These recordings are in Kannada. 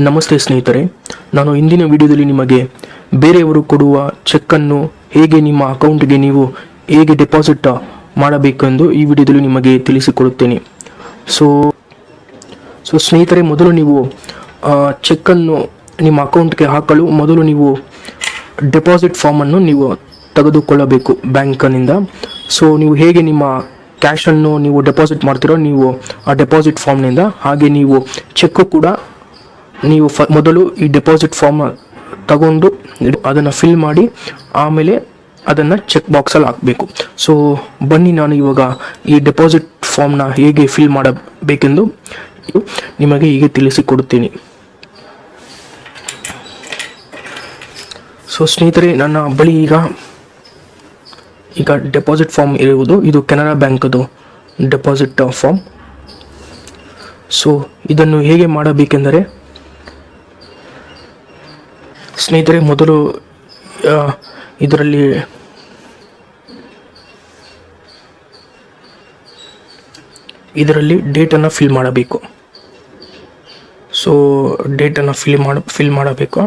ನಮಸ್ತೆ ಸ್ನೇಹಿತರೆ, ನಾನು ಇಂದಿನ ವಿಡಿಯೋದಲ್ಲಿ ನಿಮಗೆ ಬೇರೆಯವರು ಕೊಡುವ ಚೆಕ್ಕನ್ನು ಹೇಗೆ ನಿಮ್ಮ ಅಕೌಂಟ್ಗೆ ನೀವು ಹೇಗೆ ಡೆಪಾಸಿಟ್ ಮಾಡಬೇಕೆಂದು ಈ ವಿಡಿಯೋದಲ್ಲಿ ನಿಮಗೆ ತಿಳಿಸಿಕೊಡುತ್ತೇನೆ. ಸೊ ಸ್ನೇಹಿತರೆ, ಮೊದಲು ನೀವು ಚೆಕ್ಕನ್ನು ನಿಮ್ಮ ಅಕೌಂಟ್ಗೆ ಹಾಕಲು ಮೊದಲು ನೀವು ಡೆಪಾಸಿಟ್ ಫಾರ್ಮನ್ನು ನೀವು ತೆಗೆದುಕೊಳ್ಳಬೇಕು ಬ್ಯಾಂಕಿನಿಂದ. ಸೊ ನೀವು ಹೇಗೆ ನಿಮ್ಮ ಕ್ಯಾಶನ್ನು ನೀವು ಡೆಪಾಸಿಟ್ ಮಾಡ್ತೀರೋ ನೀವು ಆ ಡೆಪಾಸಿಟ್ ಫಾರ್ಮ್ನಿಂದ, ಹಾಗೆ ನೀವು ಚೆಕ್ಕು ಕೂಡ ನೀವು ಮೊದಲು ಈ ಡೆಪಾಸಿಟ್ ಫಾರ್ಮ್ ತಗೊಂಡು ಅದನ್ನು ಫಿಲ್ ಮಾಡಿ ಆಮೇಲೆ ಅದನ್ನು ಚೆಕ್ ಬಾಕ್ಸಲ್ಲಿ ಹಾಕಬೇಕು. ಸೊ ಬನ್ನಿ, ನಾನು ಇವಾಗ ಈ ಡೆಪಾಸಿಟ್ ಫಾರ್ಮ್ನ ಹೇಗೆ ಫಿಲ್ ಮಾಡಬೇಕೆಂದು ನಿಮಗೆ ಹೀಗೆ ತಿಳಿಸಿಕೊಡುತ್ತೀನಿ. ಸೊ ಸ್ನೇಹಿತರೆ, ನನ್ನ ಬಳಿ ಈಗ ಡೆಪಾಸಿಟ್ ಫಾರ್ಮ್ ಇರುವುದು ಇದು ಕೆನರಾ ಬ್ಯಾಂಕದು ಡೆಪಾಸಿಟ್ ಫಾರ್ಮ್. ಸೊ ಇದನ್ನು ಹೇಗೆ ಮಾಡಬೇಕೆಂದರೆ, ಸ್ನೇಹಿತರೆ, ಮೊದಲು ಇದರಲ್ಲಿ ಡೇಟನ್ನು ಫಿಲ್ ಮಾಡಬೇಕು. ಸೊ ಡೇಟನ್ನು ಫಿಲ್ ಮಾಡಬೇಕು.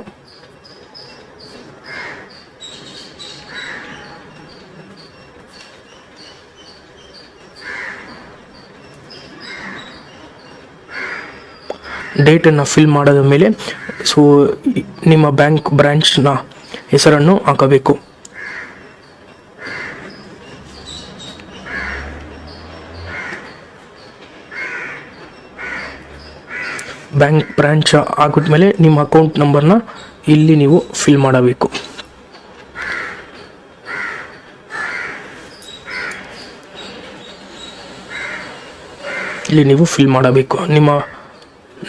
ಡೇಟನ್ನು ಫಿಲ್ ಮಾಡಿದ ಮೇಲೆ ಸೊ ನಿಮ್ಮ ಬ್ರಾಂಚ್ನ ಹೆಸರನ್ನು ಹಾಕಬೇಕು. ಬ್ರಾಂಚ್ ಆಗಿದ್ಮೇಲೆ ನಿಮ್ಮ ಅಕೌಂಟ್ ನಂಬರ್ನ ಇಲ್ಲಿ ನೀವು ಫಿಲ್ ಮಾಡಬೇಕು. ನಿಮ್ಮ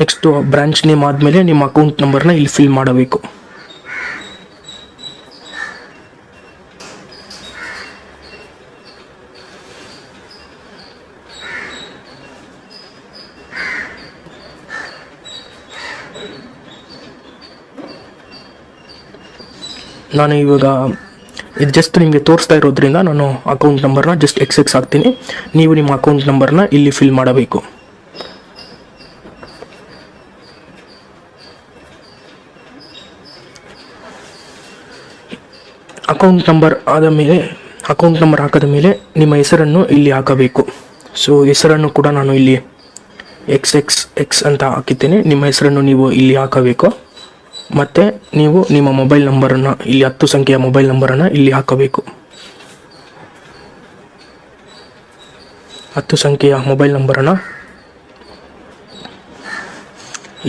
ನೆಕ್ಸ್ಟ್ ಬ್ರಾಂಚ್ ನೇಮ್ ಆದಮೇಲೆ ನಿಮ್ಮ ಅಕೌಂಟ್ ನಂಬರ್ನ ಇಲ್ಲಿ ಫಿಲ್ ಮಾಡಬೇಕು. ನಾನು ಇವಾಗ ಇದು ಜಸ್ಟ್ ನಿಮಗೆ ತೋರಿಸ್ತಾ ಇರೋದ್ರಿಂದ ನಾನು ಅಕೌಂಟ್ ನಂಬರ್ನ ಜಸ್ಟ್ XX ಹಾಕ್ತೀನಿ. ನೀವು ನಿಮ್ಮ ಅಕೌಂಟ್ ನಂಬರ್ನ ಇಲ್ಲಿ ಫಿಲ್ ಮಾಡಬೇಕು. ಅಕೌಂಟ್ ನಂಬರ್ ಹಾಕದ ಮೇಲೆ ನಿಮ್ಮ ಹೆಸರನ್ನು ಇಲ್ಲಿ ಹಾಕಬೇಕು. ಸೊ ಹೆಸರನ್ನು ಕೂಡ ನಾನು ಇಲ್ಲಿ XX ಅಂತ ಹಾಕಿದ್ದೇನೆ. ನಿಮ್ಮ ಹೆಸರನ್ನು ನೀವು ಇಲ್ಲಿ ಹಾಕಬೇಕು. ಮತ್ತು ನೀವು ನಿಮ್ಮ ಮೊಬೈಲ್ ನಂಬರನ್ನು ಇಲ್ಲಿ 10 ಸಂಖ್ಯೆಯ ಮೊಬೈಲ್ ನಂಬರನ್ನು ಇಲ್ಲಿ ಹಾಕಬೇಕು. 10 ಸಂಖ್ಯೆಯ ಮೊಬೈಲ್ ನಂಬರನ್ನು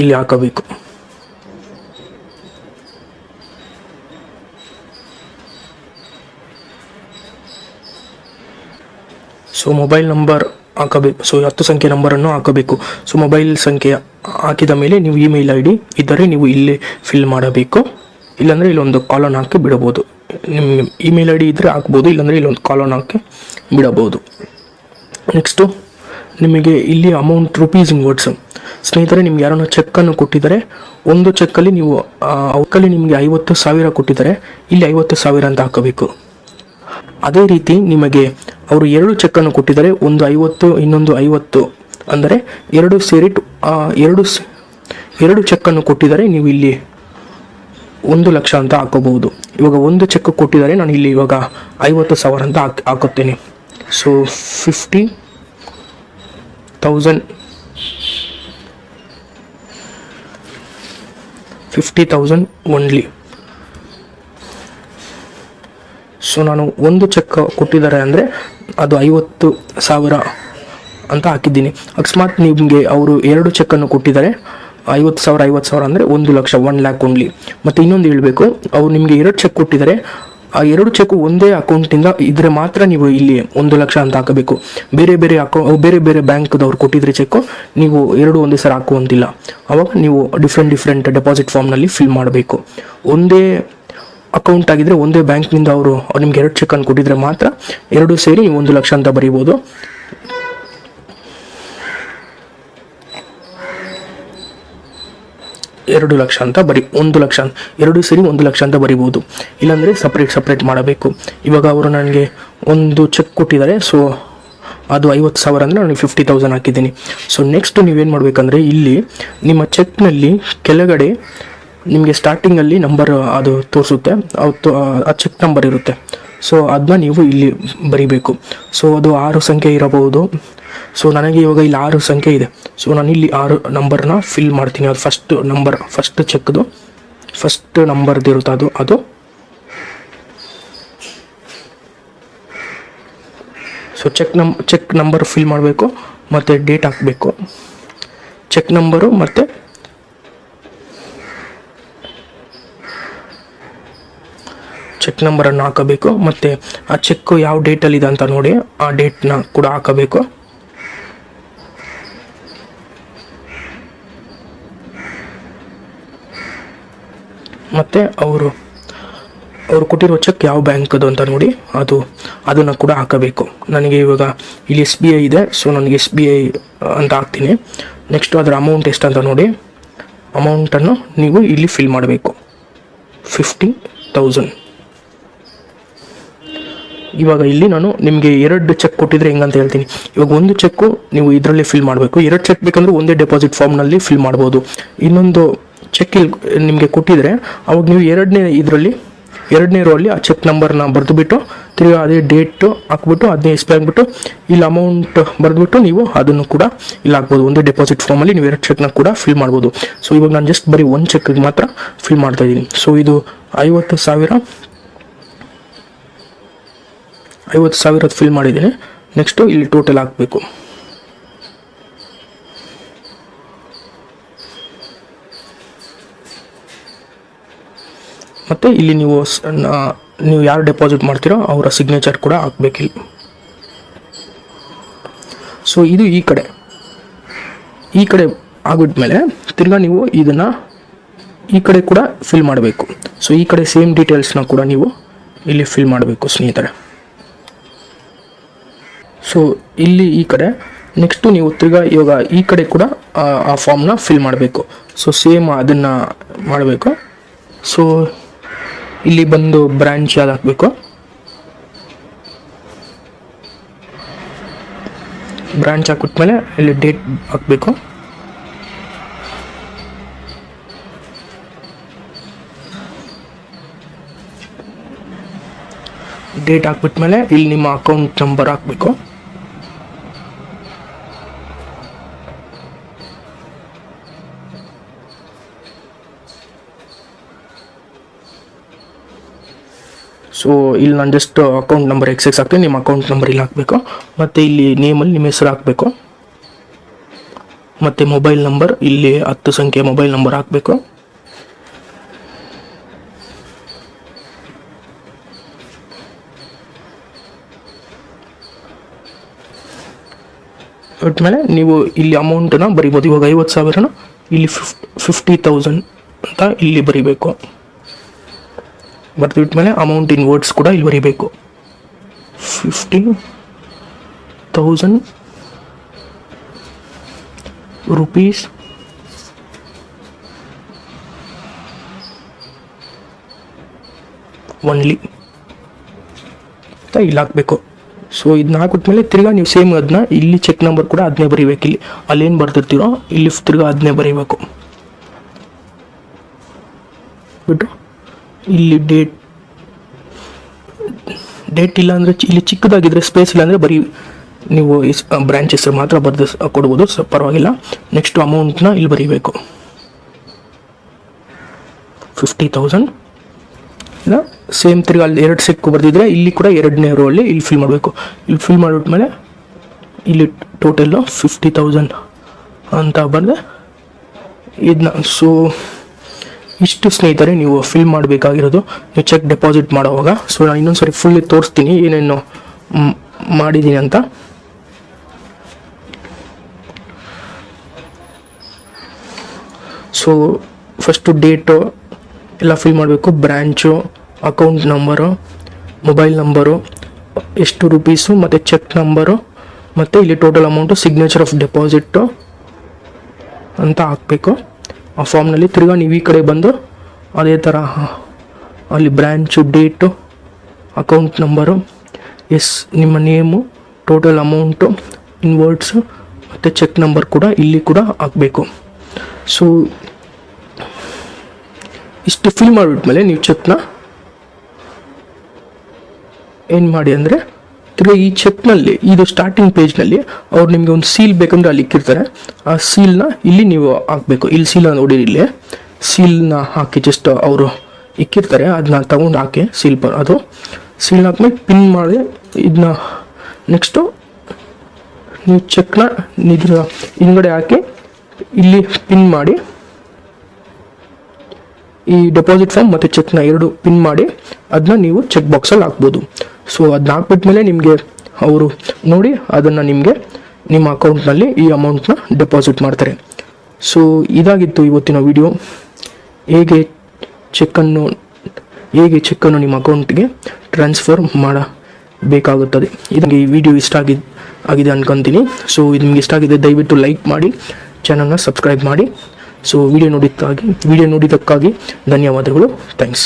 ಇಲ್ಲಿ ಹಾಕಬೇಕು. ಸೊ ಮೊಬೈಲ್ ನಂಬರ್ ಹಾಕಬೇಕು. ಸೊ 10 ಸಂಖ್ಯೆ ನಂಬರನ್ನು ಹಾಕಬೇಕು. ಸೊ ಮೊಬೈಲ್ ಸಂಖ್ಯೆ ಹಾಕಿದ ಮೇಲೆ ನೀವು ಇಮೇಲ್ ID ಇದ್ದರೆ ನೀವು ಇಲ್ಲಿ ಫಿಲ್ ಮಾಡಬೇಕು. ಇಲ್ಲಾಂದರೆ ಇಲ್ಲೊಂದು ಕಾಲನ್ ಹಾಕಿ ಬಿಡಬಹುದು. ನಿಮ್ಮ ಇಮೇಲ್ ID ಇದ್ದರೆ ಹಾಕ್ಬೋದು, ಇಲ್ಲಾಂದರೆ ಇಲ್ಲೊಂದು ಕಾಲನ್ ಹಾಕಿ ಬಿಡಬಹುದು. ನೆಕ್ಸ್ಟು ನಿಮಗೆ ಇಲ್ಲಿ ಅಮೌಂಟ್ ರುಪೀಸ್ ಇನ್ ವರ್ಡ್ಸ್. ಸ್ನೇಹಿತರೆ, ನಿಮ್ಗೆ ಯಾರನ್ನ ಚೆಕ್ಕನ್ನು ಕೊಟ್ಟಿದ್ದಾರೆ, ಒಂದು ಚೆಕ್ಕಲ್ಲಿ ನೀವು ಅವಕ್ಕಲ್ಲಿ ನಿಮಗೆ 50,000 ಕೊಟ್ಟಿದ್ದಾರೆ, ಇಲ್ಲಿ 50,000 ಅಂತ ಹಾಕಬೇಕು. ಅದೇ ರೀತಿ ನಿಮಗೆ ಅವರು 2 ಚೆಕ್ಕನ್ನು ಕೊಟ್ಟಿದ್ದಾರೆ, ಒಂದು 50 ಇನ್ನೊಂದು 50, ಅಂದರೆ 2 ಸೇರಿ 2 ಚೆಕ್ಕನ್ನು ಕೊಟ್ಟಿದ್ದಾರೆ. ನೀವು ಇಲ್ಲಿ 1 ಲಕ್ಷ ಅಂತ ಹಾಕೋಬಹುದು. ಇವಾಗ ಒಂದು ಚೆಕ್ ಕೊಟ್ಟಿದ್ದಾರೆ, ನಾನು ಇಲ್ಲಿ ಇವಾಗ 50,000 ಅಂತ ಹಾಕುತ್ತೇನೆ. So 50,000 only. ಸೊ ನಾನು ಒಂದು ಚೆಕ್ ಕೊಟ್ಟಿದ್ದಾರೆ ಅಂದರೆ ಅದು 50,000 ಅಂತ ಹಾಕಿದ್ದೀನಿ. ಅಕಸ್ಮಾತ್ ನಿಮಗೆ ಅವರು 2 ಚೆಕ್ಕನ್ನು ಕೊಟ್ಟಿದ್ದಾರೆ, 50,000 ಅಂದರೆ 1 ಲಕ್ಷ, 1 ಲ್ಯಾಕ್ ಓನ್ಲಿ. ಮತ್ತು ಇನ್ನೊಂದು ಹೇಳಬೇಕು, ಅವ್ರು ನಿಮಗೆ 2 ಚೆಕ್ ಕೊಟ್ಟಿದ್ದಾರೆ, ಆ 2 ಚೆಕ್ ಒಂದೇ ಅಕೌಂಟಿಂದ ಇದ್ರೆ ಮಾತ್ರ ನೀವು ಇಲ್ಲಿ 1 ಲಕ್ಷ ಅಂತ ಹಾಕಬೇಕು. ಬೇರೆ ಬೇರೆ ಬ್ಯಾಂಕ್ದವ್ರು ಕೊಟ್ಟಿದ್ರೆ ಚೆಕ್ಕು ನೀವು 2 ಒಂದೇ ಸಲ ಹಾಕುವಂತಿಲ್ಲ. ಅವಾಗ ನೀವು ಡಿಫ್ರೆಂಟ್ ಡೆಪಾಸಿಟ್ ಫಾರ್ಮ್ನಲ್ಲಿ ಫಿಲ್ ಮಾಡಬೇಕು. ಒಂದೇ ಅಕೌಂಟ್ ಆಗಿದ್ರೆ ಒಂದೇ ಬ್ಯಾಂಕ್ನಿಂದ ಅವರು ನಿಮ್ಗೆ 2 ಚೆಕ್ಕನ್ನು ಕೊಟ್ಟಿದ್ರೆ ಮಾತ್ರ 2 ಸೇರಿ 1 ಲಕ್ಷ ಅಂತ ಬರೀಬೋದು. ಎರಡು ಲಕ್ಷ ಅಂತ ಬರೀ 1 ಲಕ್ಷ, 2 ಸೇರಿ 1 ಲಕ್ಷ ಅಂತ ಬರಿಬೋದು. ಇಲ್ಲಾಂದರೆ ಸಪ್ರೇಟ್ ಮಾಡಬೇಕು. ಇವಾಗ ಅವರು ನನಗೆ ಒಂದು ಚೆಕ್ ಕೊಟ್ಟಿದ್ದಾರೆ. ಸೊ ಅದು 50,000 ಅಂದರೆ ನಾನು 50,000 ಹಾಕಿದ್ದೀನಿ. ಸೊ ನೆಕ್ಸ್ಟ್ ನೀವೇನು ಮಾಡಬೇಕಂದ್ರೆ ಇಲ್ಲಿ ನಿಮ್ಮ ಚೆಕ್ನಲ್ಲಿ ಕೆಳಗಡೆ ನಿಮಗೆ ಸ್ಟಾರ್ಟಿಂಗಲ್ಲಿ ನಂಬರ್ ಅದು ತೋರಿಸುತ್ತೆ, ಆ ಚೆಕ್ ನಂಬರ್ ಇರುತ್ತೆ. ಸೊ ಅದನ್ನ ನೀವು ಇಲ್ಲಿ ಬರಿಬೇಕು. ಸೊ ಅದು 6 ಸಂಖ್ಯೆ ಇರಬಹುದು. ಸೊ ನನಗೆ ಇವಾಗ ಇಲ್ಲಿ 6 ಸಂಖ್ಯೆ ಇದೆ. ಸೊ ನಾನು ಇಲ್ಲಿ 6 ನಂಬರ್ನ ಫಿಲ್ ಮಾಡ್ತೀನಿ. ಅದು ಫಸ್ಟ್ ಚೆಕ್ದು ಫಸ್ಟ್ ನಂಬರ್ದು ಇರುತ್ತೆ ಅದು ಸೊ ಚೆಕ್ ನಂಬರ್ ಫಿಲ್ ಮಾಡಬೇಕು ಮತ್ತು ಡೇಟ್ ಹಾಕಬೇಕು. ಚೆಕ್ ನಂಬರು ಮತ್ತು ಚೆಕ್ ನಂಬರನ್ನು ಹಾಕಬೇಕು. ಮತ್ತು ಆ ಚೆಕ್ ಯಾವ ಡೇಟಲ್ಲಿದೆ ಅಂತ ನೋಡಿ ಆ ಡೇಟ್ನ ಕೂಡ ಹಾಕಬೇಕು. ಮತ್ತು ಅವರು ಕೊಟ್ಟಿರೋ ಚೆಕ್ ಯಾವ ಬ್ಯಾಂಕದು ಅಂತ ನೋಡಿ ಅದನ್ನು ಕೂಡ ಹಾಕಬೇಕು. ನನಗೆ ಇವಾಗ ಇಲ್ಲಿ SBI ಇದೆ, ಸೊ ನನಗೆ SBI ಅಂತ ಹಾಕ್ತೀನಿ. ನೆಕ್ಸ್ಟು ಅದರ ಅಮೌಂಟ್ ಎಷ್ಟು ಅಂತ ನೋಡಿ ಅಮೌಂಟನ್ನು ನೀವು ಇಲ್ಲಿ ಫಿಲ್ ಮಾಡಬೇಕು, 50,000. ಇವಾಗ ಇಲ್ಲಿ ನಾನು ನಿಮಗೆ 2 ಚೆಕ್ ಕೊಟ್ಟಿದ್ರೆ ಹೆಂಗಂತ ಹೇಳ್ತೀನಿ. ಇವಾಗ ಒಂದು ಚೆಕ್ಕು ನೀವು ಇದರಲ್ಲಿ ಫಿಲ್ ಮಾಡಬೇಕು. 2 ಚೆಕ್ ಬೇಕಂದ್ರೆ ಒಂದೇ ಡೆಪಾಸಿಟ್ ಫಾರ್ಮ್ನಲ್ಲಿ ಫಿಲ್ ಮಾಡ್ಬೋದು. ಇನ್ನೊಂದು ಚೆಕ್ ಇಲ್ಲಿ ನಿಮಗೆ ಕೊಟ್ಟಿದ್ರೆ ಅವಾಗ ನೀವು ಎರಡನೇ ರೋ ಅಲ್ಲಿ ಆ ಚೆಕ್ ನಂಬರ್ನ ಬರೆದುಬಿಟ್ಟು ತಿರ್ಗಿ ಅದೇ ಡೇಟು ಹಾಕ್ಬಿಟ್ಟು ಅದನ್ನೇ SBI ಹಾಕ್ಬಿಟ್ಟು ಇಲ್ಲಿ ಅಮೌಂಟ್ ಬರೆದ್ಬಿಟ್ಟು ನೀವು ಅದನ್ನು ಕೂಡ ಇಲ್ಲಿ ಹಾಕ್ಬೋದು. ಒಂದೇ ಡೆಪಾಸಿಟ್ ಫಾರ್ಮಲ್ಲಿ ನೀವು 2 ಚೆಕ್ನ ಕೂಡ ಫಿಲ್ ಮಾಡ್ಬೋದು. ಸೊ ಇವಾಗ ನಾನು ಜಸ್ಟ್ ಬರೀ 1 ಚೆಕ್ಗೆ ಮಾತ್ರ ಫಿಲ್ ಮಾಡ್ತಾ ಇದ್ದೀನಿ. ಸೊ ಇದು 50,000 ಫಿಲ್ ಮಾಡಿದ್ದೀನಿ. ನೆಕ್ಸ್ಟು ಇಲ್ಲಿ ಟೋಟಲ್ ಹಾಕಬೇಕು. ಮತ್ತು ಇಲ್ಲಿ ನೀವು ಯಾರು ಡೆಪಾಸಿಟ್ ಮಾಡ್ತೀರೋ ಅವರ ಸಿಗ್ನೇಚರ್ ಕೂಡ ಹಾಕಬೇಕಿಲ್ಲಿ. ಸೊ ಇದು ಈ ಕಡೆ ಆಗಿಬಿಟ್ಮೇಲೆ ತಿರ್ಗಾ ನೀವು ಇದನ್ನು ಈ ಕಡೆ ಕೂಡ ಫಿಲ್ ಮಾಡಬೇಕು. ಸೊ ಈ ಕಡೆ ಸೇಮ್ ಡೀಟೇಲ್ಸ್ನ ಕೂಡ ನೀವು ಇಲ್ಲಿ ಫಿಲ್ ಮಾಡಬೇಕು ಸ್ನೇಹಿತರೆ. ಸೊ ಇಲ್ಲಿ ಈ ಕಡೆ ನೆಕ್ಸ್ಟು ನೀವು ತಿರ್ಗಾ ಇವಾಗ ಈ ಕಡೆ ಕೂಡ ಆ ಫಾರ್ಮ್ನ ಫಿಲ್ ಮಾಡಬೇಕು. ಸೊ ಸೇಮ್ ಅದನ್ನು ಮಾಡಬೇಕು. ಸೊ ಇಲ್ಲಿ ಬಂದು ಬ್ರಾಂಚ್ ಯಾವ್ದು ಹಾಕಬೇಕು, ಬ್ರಾಂಚ್ ಹಾಕ್ಬಿಟ್ಮೇಲೆ ಇಲ್ಲಿ ಡೇಟ್ ಹಾಕಬೇಕು. ಡೇಟ್ ಹಾಕ್ಬಿಟ್ಮೇಲೆ ಇಲ್ಲಿ ನಿಮ್ಮ ಅಕೌಂಟ್ ನಂಬರ್ ಹಾಕಬೇಕು. ಸೊ ಇಲ್ಲಿ ನಾನು ಜಸ್ಟ್ ಅಕೌಂಟ್ ನಂಬರ್ XX ಹಾಕ್ತೀನಿ, ನಿಮ್ಮ ಅಕೌಂಟ್ ನಂಬರ್ ಇಲ್ಲಿ ಹಾಕಬೇಕು. ಮತ್ತು ಇಲ್ಲಿ ನೇಮಲ್ಲಿ ನಿಮ್ಮ ಹೆಸರು ಹಾಕಬೇಕು. ಮತ್ತು ಮೊಬೈಲ್ ನಂಬರ್ ಇಲ್ಲಿ 10 ಸಂಖ್ಯೆ ಮೊಬೈಲ್ ನಂಬರ್ ಹಾಕಬೇಕು. ಬಿಟ್ಮೇಲೆ ನೀವು ಇಲ್ಲಿ ಅಮೌಂಟನ್ನು ಬರಿಬೋದು. ಇವಾಗ 50,000 ಇಲ್ಲಿ 50,000 ಅಂತ ಇಲ್ಲಿ ಬರಿಬೇಕು. ಬರೆದುಬಿಟ್ಮೇಲೆ ಅಮೌಂಟ್ ಇನ್ ವರ್ಡ್ಸ್ ಕೂಡ ಇಲ್ಲಿ ಬರೀಬೇಕು, 50,000 ರೂಪೀಸ್ ಒನ್ಲಿ ಅಂತ ಇಲ್ಲಿ ಹಾಕಬೇಕು. ಸೊ ಇದನ್ನ ಹಾಕ್ಬಿಟ್ಮೇಲೆ ತಿರ್ಗಾ ನೀವು ಸೇಮ್ ಅದನ್ನ ಇಲ್ಲಿ ಚೆಕ್ ನಂಬರ್ ಕೂಡ ಅದನ್ನೇ ಬರೀಬೇಕು. ಇಲ್ಲಿ ಅಲ್ಲೇನು ಬರ್ತಿರ್ತೀರೋ ಇಲ್ಲಿ ತಿರ್ಗಾ ಅದನ್ನೇ ಬರೀಬೇಕು. ಬಿಟ್ಟು ಇಲ್ಲಿ ಡೇಟ್ ಇಲ್ಲ ಅಂದರೆ ಇಲ್ಲಿ ಚಿಕ್ಕದಾಗಿದ್ದರೆ ಸ್ಪೇಸ್ ಇಲ್ಲ ಅಂದರೆ ಬರೀ ನೀವು ಬ್ರಾಂಚ್ ಹೆಸರು ಮಾತ್ರ ಬರೆದು ಕೊಡ್ಬೋದು, ಪರವಾಗಿಲ್ಲ. ನೆಕ್ಸ್ಟ್ ಅಮೌಂಟ್ನ ಇಲ್ಲಿ ಬರೀಬೇಕು, 50,000. ಇಲ್ಲ ಸೇಮ್ ತಿರ್ಗಿ ಅಲ್ಲಿ 2 ಚೆಕ್ ಬರೆದಿದ್ರೆ ಇಲ್ಲಿ ಕೂಡ 2ನೇ ರೋ ಅಲ್ಲಿ ಇಲ್ಲಿ ಫಿಲ್ ಮಾಡಬೇಕು. ಇಲ್ಲಿ ಫಿಲ್ ಮಾಡಿಬಿಟ್ಮೇಲೆ ಇಲ್ಲಿ ಟೋಟಲ್ಲು 50,000 ಅಂತ ಬರೆದೆ ಇದನ್ನ. ಸೊ ಇಷ್ಟು ಸ್ನೇಹಿತರೆ ನೀವು ಫಿಲ್ ಮಾಡಬೇಕಾಗಿರೋದು ನೀವು ಚೆಕ್ ಡೆಪಾಸಿಟ್ ಮಾಡೋವಾಗ. ಸೊ ನಾನು ಇನ್ನೊಂದು ಸರಿ ಫುಲ್ಲಿ ತೋರಿಸ್ತೀನಿ ಏನೇನು ಮಾಡಿದ್ದೀನಿ ಅಂತ. ಸೊ ಫಸ್ಟು ಡೇಟು ಎಲ್ಲ ಫಿಲ್ ಮಾಡಬೇಕು, branch, account number, mobile number, ಎಷ್ಟು ರೂಪೀಸು, ಮತ್ತು ಚೆಕ್ ನಂಬರು, ಮತ್ತು ಇಲ್ಲಿ total amount, signature of deposit ಅಂತ ಹಾಕಬೇಕು ಆ ಫಾರ್ಮ್ನಲ್ಲಿ. ತಿರ್ಗಾ ನೀವು ಈ ಕಡೆ ಬಂದು ಅದೇ ಥರ ಅಲ್ಲಿ ಬ್ರ್ಯಾಂಚು, ಡೇಟು, ಅಕೌಂಟ್ ನಂಬರು, ನಿಮ್ಮ ನೇಮು, ಟೋಟಲ್ ಅಮೌಂಟು, ಇನ್ವರ್ಡ್ಸು ಮತ್ತು ಚೆಕ್ ನಂಬರ್ ಕೂಡ ಇಲ್ಲಿ ಕೂಡ ಹಾಕಬೇಕು. ಸೊ ಇಷ್ಟು ಫಿಲ್ ಮಾಡಿಬಿಟ್ಮೇಲೆ ನೀವು ಚೆಕ್ನ ಏನು ಮಾಡಿ ಅಂದರೆ ತಿರ್ಗಿ ಈ ಚೆಕ್ನಲ್ಲಿ ಇದು ಸ್ಟಾರ್ಟಿಂಗ್ ಪೇಜ್ನಲ್ಲಿ ಅವ್ರು ನಿಮಗೆ ಒಂದು ಸೀಲ್ ಬೇಕಂದ್ರೆ ಅಲ್ಲಿ ಇಕ್ಕಿರ್ತಾರೆ. ಆ ಸೀಲ್ನ ಇಲ್ಲಿ ನೀವು ಹಾಕಬೇಕು. ಇಲ್ಲಿ ಸೀಲ್ನ ನೋಡಿ, ಇಲ್ಲಿ ಸೀಲ್ನ ಹಾಕಿ ಜಸ್ಟ್ ಅವರು ಇಕ್ಕಿರ್ತಾರೆ, ಅದನ್ನ ತಗೊಂಡು ಹಾಕಿ ಅದು ಸೀಲ್ನ ಹಾಕ್ಮೇಲೆ ಪಿನ್ ಮಾಡಿ ಇದನ್ನ ನೆಕ್ಸ್ಟು ನೀವು ಚೆಕ್ನ ಇದ್ರ ಹಿಂದ್ಗಡೆ ಹಾಕಿ ಇಲ್ಲಿ ಪಿನ್ ಮಾಡಿ ಈ ಡೆಪಾಸಿಟ್ ಫಾರ್ಮ್ ಮತ್ತು ಚೆಕ್ನ ಎರಡು ಪಿನ್ ಮಾಡಿ ಅದನ್ನ ನೀವು ಚೆಕ್ ಬಾಕ್ಸಲ್ಲಿ ಹಾಕ್ಬೋದು. ಸೊ ಅದನ್ನ ಹಾಕ್ಬಿಟ್ಮೇಲೆ ನಿಮಗೆ ಅವರು ನೋಡಿ ಅದನ್ನು ನಿಮಗೆ ನಿಮ್ಮ ಅಕೌಂಟ್ನಲ್ಲಿ ಈ ಅಮೌಂಟ್ನ ಡೆಪಾಸಿಟ್ ಮಾಡ್ತಾರೆ. ಸೊ ಇದಾಗಿತ್ತು ಇವತ್ತಿನ ವಿಡಿಯೋ. ಹೇಗೆ ಚೆಕ್ಕನ್ನು ನಿಮ್ಮ ಅಕೌಂಟ್ಗೆ ಟ್ರಾನ್ಸ್ಫರ್ ಮಾಡಬೇಕಾಗುತ್ತದೆ. ಇದಕ್ಕೆ ಈ ವಿಡಿಯೋ ಇಷ್ಟ ಆಗಿದೆ ಅನ್ಕೊತೀನಿ. ಸೊ ಇದು ನಿಮಗೆ ಇಷ್ಟ ಆಗಿದೆ ದಯವಿಟ್ಟು ಲೈಕ್ ಮಾಡಿ, ಚಾನಲ್ನ ಸಬ್ಸ್ಕ್ರೈಬ್ ಮಾಡಿ. ಸೊ ವಿಡಿಯೋ ನೋಡಿದ್ದಕ್ಕಾಗಿ ಧನ್ಯವಾದಗಳು. ಥ್ಯಾಂಕ್ಸ್.